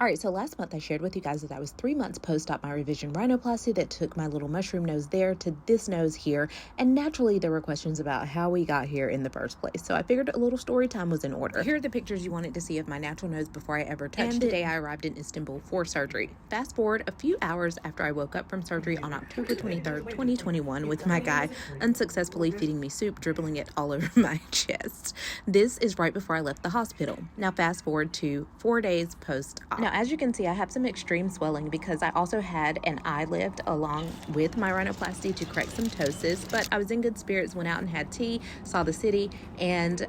All right, so last month I shared with you guys that I was 3 months post-op my revision rhinoplasty that took my little mushroom nose there to this nose here. And naturally, there were questions about how we got here in the first place. So I figured a little story time was in order. Here are the pictures you wanted to see of my natural nose before I ever touched it. The day I arrived in Istanbul for surgery. Fast forward a few hours after I woke up from surgery on October 23rd, 2021, with my guy unsuccessfully feeding me soup, dribbling it all over my chest. This is right before I left the hospital. Now fast forward to 4 days post-op. Now, as you can see, I have some extreme swelling because I also had an eye lift along with my rhinoplasty to correct some ptosis, but I was in good spirits, went out and had tea, saw the city, and,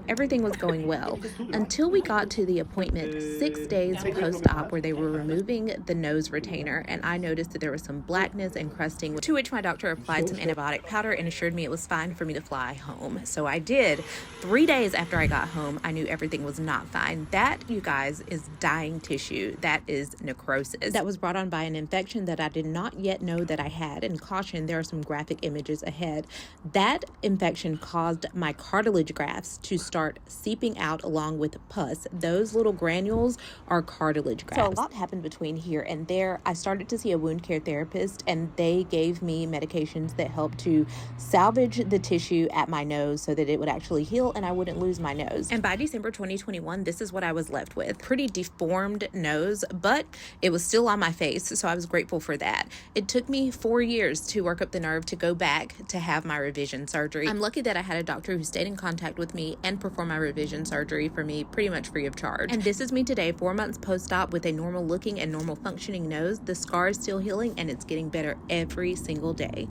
everything was going well until we got to the appointment 6 days post-op where they were removing the nose retainer, and I noticed that there was some blackness and crusting, to which my doctor applied some antibiotic powder and assured me it was fine for me to fly home. So I did. 3 days after I got home, I knew everything was not fine. That, you guys, is dying tissue. That is necrosis. That was brought on by an infection that I did not yet know that I had. And caution, there are some graphic images ahead. That infection caused my cartilage grafts to start seeping out along with pus. Those little granules are cartilage grafts. So a lot happened between here and there. I started to see a wound care therapist, and they gave me medications that helped to salvage the tissue at my nose so that it would actually heal and I wouldn't lose my nose. And by December 2021, this is what I was left with. Pretty deformed nose, but it was still on my face, so I was grateful for that. It took me 4 years to work up the nerve to go back to have my revision surgery. I'm lucky that I had a doctor who stayed in contact with me and performed my revision surgery for me pretty much free of charge. And this is me today, 4 months post-op with a normal looking and normal functioning nose. The scar is still healing and it's getting better every single day.